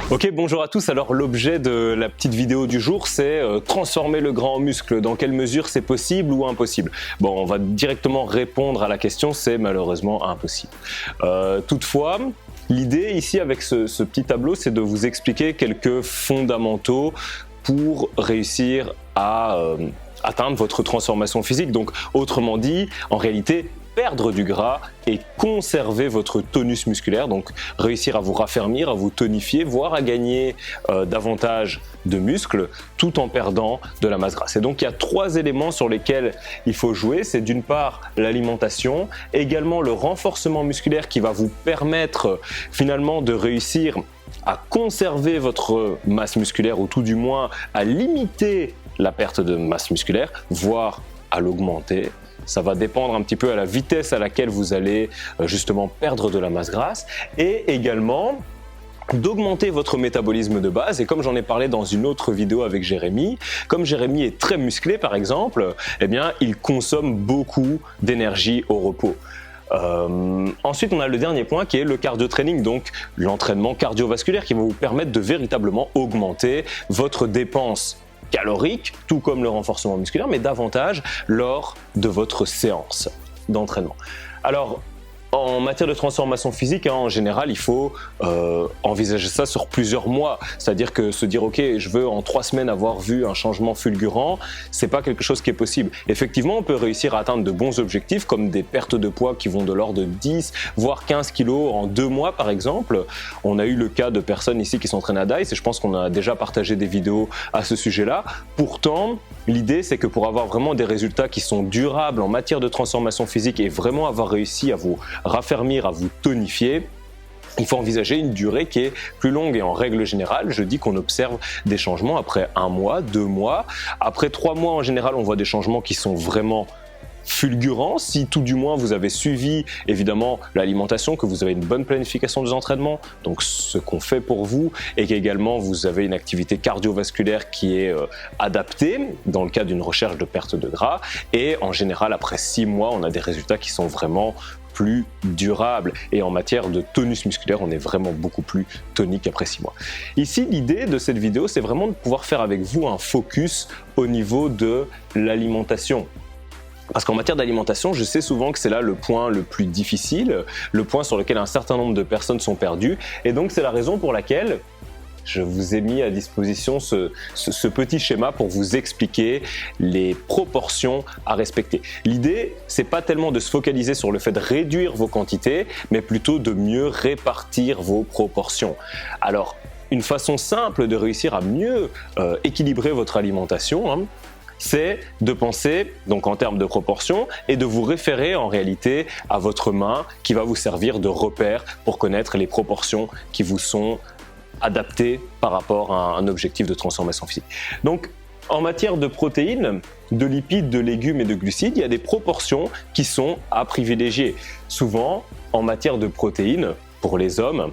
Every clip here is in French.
Ok, bonjour à tous. Alors l'objet de la petite vidéo du jour, c'est transformer le gras en muscle. Dans quelle mesure c'est possible ou impossible? Bon, on va directement répondre à la question, c'est malheureusement impossible. Toutefois, l'idée ici avec ce petit tableau, c'est de vous expliquer quelques fondamentaux pour réussir à atteindre votre transformation physique. Donc autrement dit, en réalité, perdre du gras et conserver votre tonus musculaire, donc réussir à vous raffermir, à vous tonifier, voire à gagner davantage de muscles tout en perdant de la masse grasse. Et donc il y a trois éléments sur lesquels il faut jouer, c'est d'une part l'alimentation, également le renforcement musculaire qui va vous permettre finalement de réussir à conserver votre masse musculaire ou tout du moins à limiter la perte de masse musculaire, voire à l'augmenter. Ça va dépendre un petit peu à la vitesse à laquelle vous allez justement perdre de la masse grasse et également d'augmenter votre métabolisme de base. Et comme j'en ai parlé dans une autre vidéo avec Jérémy, comme Jérémy est très musclé par exemple, eh bien, il consomme beaucoup d'énergie au repos. Ensuite, on a le dernier point qui est le cardio training, donc l'entraînement cardiovasculaire qui va vous permettre de véritablement augmenter votre dépense calorique, tout comme le renforcement musculaire, mais davantage lors de votre séance d'entraînement. Alors, en matière de transformation physique, en général, il faut envisager ça sur plusieurs mois. C'est-à-dire que se dire, ok, je veux en 3 semaines avoir vu un changement fulgurant, c'est pas quelque chose qui est possible. Effectivement, on peut réussir à atteindre de bons objectifs, comme des pertes de poids qui vont de l'ordre de 10, voire 15 kilos en 2 mois, par exemple. On a eu le cas de personnes ici qui s'entraînent à DICE, et je pense qu'on a déjà partagé des vidéos à ce sujet-là. Pourtant, l'idée, c'est que pour avoir vraiment des résultats qui sont durables en matière de transformation physique et vraiment avoir réussi à vous raffermir, à vous tonifier, il faut envisager une durée qui est plus longue. Et en règle générale, je dis qu'on observe des changements après 1 mois, 2 mois. Après 3 mois, en général, on voit des changements qui sont vraiment fulgurant, si tout du moins vous avez suivi évidemment l'alimentation, que vous avez une bonne planification des entraînements, donc ce qu'on fait pour vous, et qu'également vous avez une activité cardiovasculaire qui est adaptée dans le cas d'une recherche de perte de gras. Et en général, après 6 mois, on a des résultats qui sont vraiment plus durables. Et en matière de tonus musculaire, on est vraiment beaucoup plus tonique après 6 mois. Ici, l'idée de cette vidéo, c'est vraiment de pouvoir faire avec vous un focus au niveau de l'alimentation. Parce qu'en matière d'alimentation, je sais souvent que c'est là le point le plus difficile, le point sur lequel un certain nombre de personnes sont perdues. Et donc, c'est la raison pour laquelle je vous ai mis à disposition ce petit schéma pour vous expliquer les proportions à respecter. L'idée, c'est pas tellement de se focaliser sur le fait de réduire vos quantités, mais plutôt de mieux répartir vos proportions. Alors, une façon simple de réussir à mieux équilibrer votre alimentation, c'est de penser donc en termes de proportion et de vous référer en réalité à votre main qui va vous servir de repère pour connaître les proportions qui vous sont adaptées par rapport à un objectif de transformation physique. Donc en matière de protéines, de lipides, de légumes et de glucides, il y a des proportions qui sont à privilégier. Souvent, en matière de protéines, pour les hommes,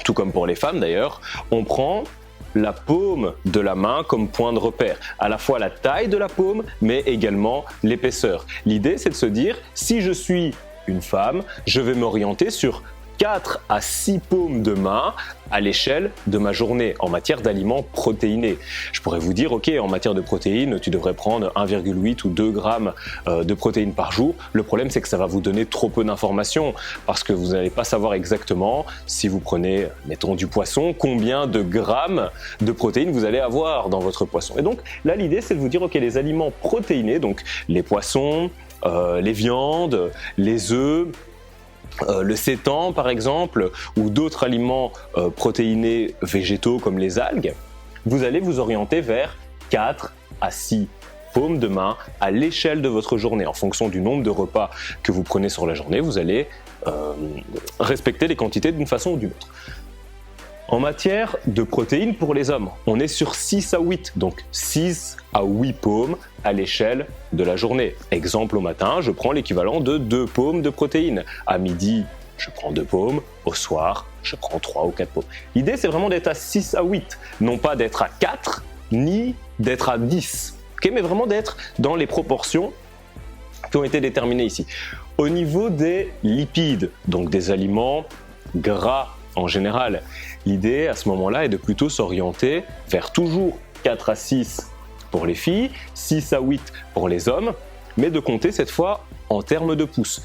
tout comme pour les femmes d'ailleurs, on prend la paume de la main comme point de repère, à la fois la taille de la paume, mais également l'épaisseur. L'idée, c'est de se dire, si je suis une femme, je vais m'orienter sur 4 à 6 paumes de main à l'échelle de ma journée en matière d'aliments protéinés. Je pourrais vous dire, ok, en matière de protéines, tu devrais prendre 1,8 ou 2 grammes de protéines par jour. Le problème, c'est que ça va vous donner trop peu d'informations parce que vous n'allez pas savoir exactement, si vous prenez, mettons, du poisson, combien de grammes de protéines vous allez avoir dans votre poisson. Et donc, là, l'idée, c'est de vous dire, ok, les aliments protéinés, donc les poissons, les viandes, les œufs, le sétan par exemple, ou d'autres aliments protéinés végétaux comme les algues, vous allez vous orienter vers 4 à 6 paumes de main à l'échelle de votre journée. En fonction du nombre de repas que vous prenez sur la journée, vous allez respecter les quantités d'une façon ou d'une autre. En matière de protéines pour les hommes, on est sur 6 à 8, donc 6 à 8 paumes à l'échelle de la journée. Exemple, au matin, je prends l'équivalent de 2 paumes de protéines. À midi, je prends 2 paumes. Au soir, je prends 3 ou 4 paumes. L'idée, c'est vraiment d'être à 6 à 8, non pas d'être à 4, ni d'être à 10, okay, mais vraiment d'être dans les proportions qui ont été déterminées ici. Au niveau des lipides, donc des aliments gras en général. L'idée à ce moment-là est de plutôt s'orienter vers toujours 4 à 6 pour les filles, 6 à 8 pour les hommes, mais de compter cette fois en termes de pouces.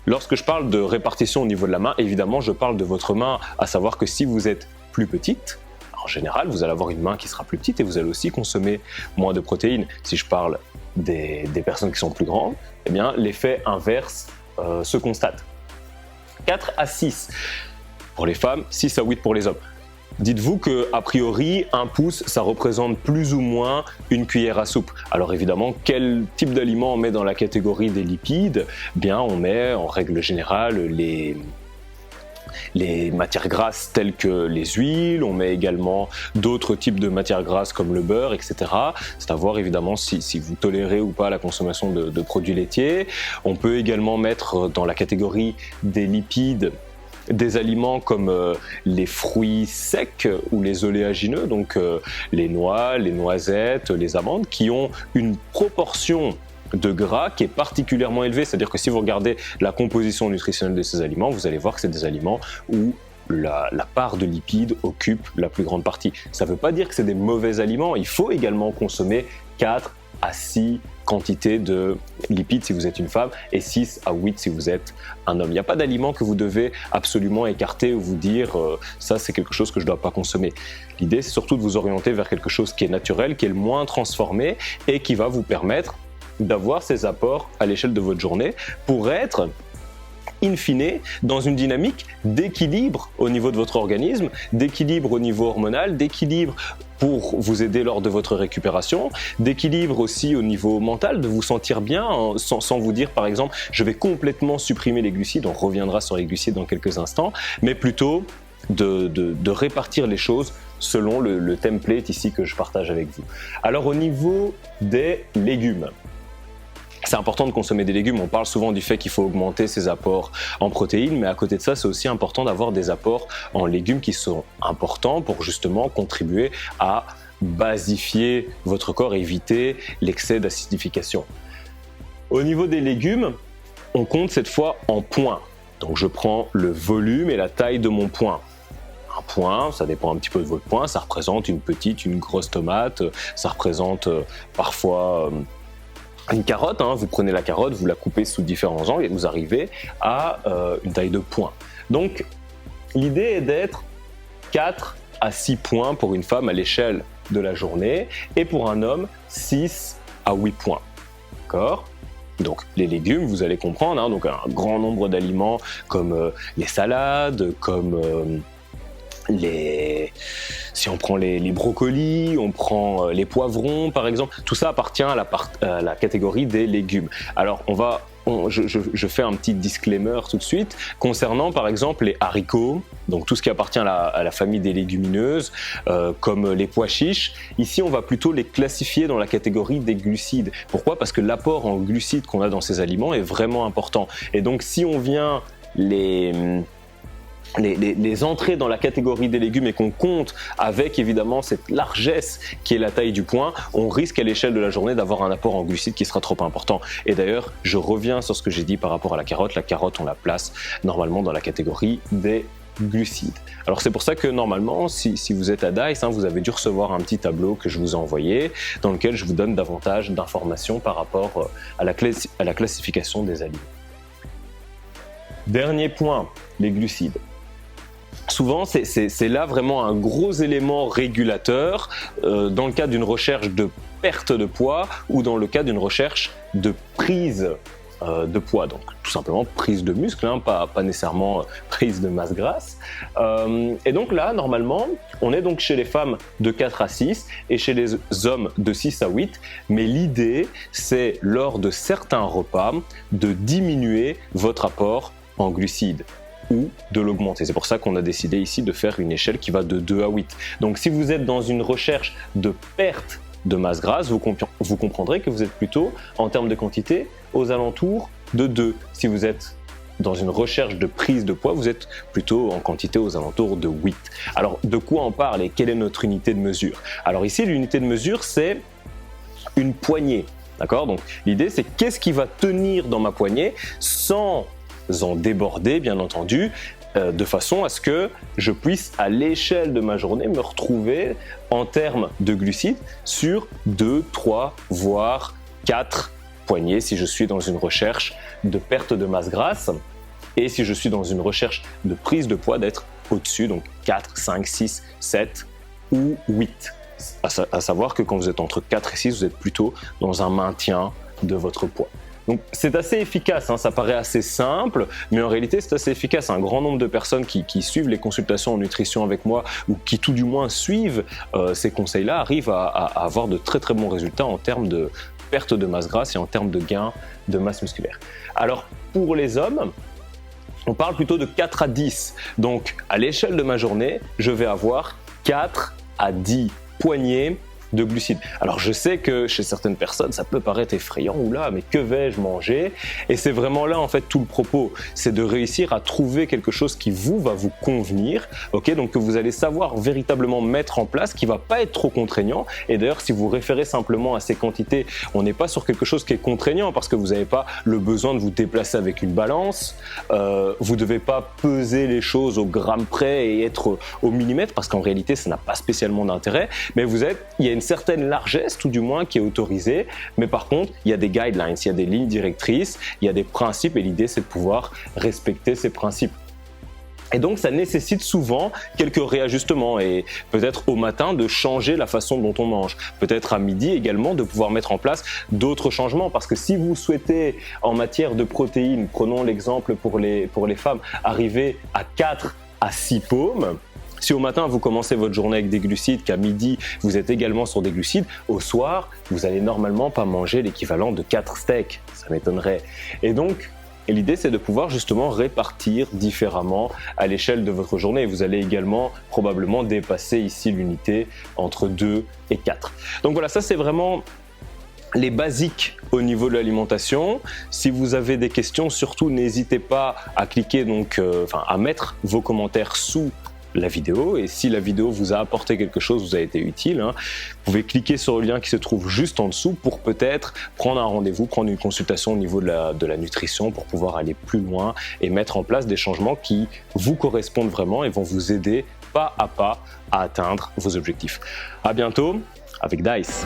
Lorsque je parle de répartition au niveau de la main, évidemment je parle de votre main, à savoir que si vous êtes plus petite, en général vous allez avoir une main qui sera plus petite et vous allez aussi consommer moins de protéines. Si je parle des personnes qui sont plus grandes, eh bien l'effet inverse se constate. 4 à 6 pour les femmes, 6 à 8 pour les hommes. Dites-vous que, a priori, un pouce, ça représente plus ou moins une cuillère à soupe. Alors évidemment, quel type d'aliment on met dans la catégorie des lipides? Bien, on met en règle générale les matières grasses telles que les huiles, on met également d'autres types de matières grasses comme le beurre, etc. C'est à voir évidemment si vous tolérez ou pas la consommation de produits laitiers. On peut également mettre dans la catégorie des lipides des aliments comme les fruits secs ou les oléagineux, donc les noix, les noisettes, les amandes, qui ont une proportion de gras qui est particulièrement élevée. C'est-à-dire que si vous regardez la composition nutritionnelle de ces aliments, vous allez voir que c'est des aliments où la part de lipides occupe la plus grande partie. Ça ne veut pas dire que c'est des mauvais aliments, il faut également consommer 4 à 6 quantités de lipides si vous êtes une femme et 6 à 8 si vous êtes un homme. Il n'y a pas d'aliment que vous devez absolument écarter ou vous dire ça c'est quelque chose que je ne dois pas consommer. L'idée c'est surtout de vous orienter vers quelque chose qui est naturel, qui est le moins transformé et qui va vous permettre d'avoir ces apports à l'échelle de votre journée pour être in fine, dans une dynamique d'équilibre au niveau de votre organisme, d'équilibre au niveau hormonal, d'équilibre pour vous aider lors de votre récupération, d'équilibre aussi au niveau mental, de vous sentir bien sans vous dire par exemple je vais complètement supprimer les glucides, on reviendra sur les glucides dans quelques instants, mais plutôt de répartir les choses selon le template ici que je partage avec vous. Alors au niveau des légumes, c'est important de consommer des légumes, on parle souvent du fait qu'il faut augmenter ses apports en protéines, mais à côté de ça, c'est aussi important d'avoir des apports en légumes qui sont importants pour justement contribuer à basifier votre corps et éviter l'excès d'acidification. Au niveau des légumes, on compte cette fois en points. Donc je prends le volume et la taille de mon point. Un point, ça dépend un petit peu de votre point, ça représente une petite, une grosse tomate, ça représente parfois une carotte, vous prenez la carotte, vous la coupez sous différents angles et vous arrivez à une taille de point. Donc l'idée est d'être 4 à 6 points pour une femme à l'échelle de la journée et pour un homme 6 à 8 points. D'accord ? Donc les légumes, vous allez comprendre, donc un grand nombre d'aliments comme les salades, comme si on prend les brocolis, on prend les poivrons par exemple, tout ça appartient à la catégorie des légumes. Alors je fais un petit disclaimer tout de suite concernant par exemple les haricots, donc tout ce qui appartient à la famille des légumineuses, comme les pois chiches. Ici on va plutôt les classifier dans la catégorie des glucides. Pourquoi ? Parce que l'apport en glucides qu'on a dans ces aliments est vraiment important. Et donc si on vient les entrées dans la catégorie des légumes et qu'on compte avec évidemment cette largesse qui est la taille du point, on risque à l'échelle de la journée d'avoir un apport en glucides qui sera trop important. Et d'ailleurs, je reviens sur ce que j'ai dit par rapport à la carotte. La carotte, on la place normalement dans la catégorie des glucides. Alors c'est pour ça que normalement, si vous êtes à Dice, vous avez dû recevoir un petit tableau que je vous ai envoyé dans lequel je vous donne davantage d'informations par rapport à la classification des aliments. Dernier point, les glucides. Souvent, c'est là vraiment un gros élément régulateur dans le cadre d'une recherche de perte de poids ou dans le cadre d'une recherche de prise de poids. Donc tout simplement prise de muscle, pas nécessairement prise de masse grasse. Et donc là, normalement, on est donc chez les femmes de 4 à 6 et chez les hommes de 6 à 8. Mais l'idée, c'est lors de certains repas de diminuer votre apport en glucides ou de l'augmenter. C'est pour ça qu'on a décidé ici de faire une échelle qui va de 2 à 8. Donc si vous êtes dans une recherche de perte de masse grasse, vous comprendrez que vous êtes plutôt, en termes de quantité, aux alentours de 2. Si vous êtes dans une recherche de prise de poids, vous êtes plutôt en quantité aux alentours de 8. Alors de quoi on parle et quelle est notre unité de mesure ? Alors ici, l'unité de mesure, c'est une poignée. D'accord ? Donc l'idée, c'est qu'est-ce qui va tenir dans ma poignée sans en déborder, bien entendu, de façon à ce que je puisse, à l'échelle de ma journée, me retrouver en termes de glucides sur 2, 3, voire 4 poignées si je suis dans une recherche de perte de masse grasse et si je suis dans une recherche de prise de poids d'être au-dessus, donc 4, 5, 6, 7 ou 8. À savoir que quand vous êtes entre 4 et 6, vous êtes plutôt dans un maintien de votre poids. Donc c'est assez efficace, ça paraît assez simple, mais en réalité c'est assez efficace. Un grand nombre de personnes qui suivent les consultations en nutrition avec moi ou qui tout du moins suivent ces conseils-là arrivent à avoir de très très bons résultats en termes de perte de masse grasse et en termes de gain de masse musculaire. Alors pour les hommes, on parle plutôt de 4 à 10. Donc à l'échelle de ma journée, je vais avoir 4 à 10 poignées de glucides. Alors je sais que chez certaines personnes ça peut paraître effrayant, oula mais que vais-je manger? Et c'est vraiment là en fait tout le propos, c'est de réussir à trouver quelque chose qui va vous convenir, ok, donc que vous allez savoir véritablement mettre en place, qui va pas être trop contraignant. Et d'ailleurs si vous référez simplement à ces quantités, on n'est pas sur quelque chose qui est contraignant parce que vous n'avez pas le besoin de vous déplacer avec une balance, vous devez pas peser les choses au gramme près et être au millimètre parce qu'en réalité ça n'a pas spécialement d'intérêt, mais il y a une certaine largesse tout du moins qui est autorisée, mais par contre il y a des guidelines, il y a des lignes directrices, il y a des principes et l'idée c'est de pouvoir respecter ces principes. Et donc ça nécessite souvent quelques réajustements et peut-être au matin de changer la façon dont on mange, peut-être à midi également de pouvoir mettre en place d'autres changements parce que si vous souhaitez en matière de protéines, prenons l'exemple pour les femmes, arriver à 4 à 6 paumes, si au matin vous commencez votre journée avec des glucides, qu'à midi vous êtes également sur des glucides, au soir vous allez normalement pas manger l'équivalent de 4 steaks, ça m'étonnerait. Et donc l'idée c'est de pouvoir justement répartir différemment à l'échelle de votre journée. Vous allez également probablement dépasser ici l'unité entre 2 et 4. Donc voilà, ça c'est vraiment les basiques au niveau de l'alimentation. Si vous avez des questions, surtout n'hésitez pas à cliquer à mettre vos commentaires sous la vidéo, et si la vidéo vous a apporté quelque chose, vous a été utile, vous pouvez cliquer sur le lien qui se trouve juste en dessous pour peut-être prendre un rendez-vous, prendre une consultation au niveau de la nutrition pour pouvoir aller plus loin et mettre en place des changements qui vous correspondent vraiment et vont vous aider pas à pas à atteindre vos objectifs. À bientôt avec Dice.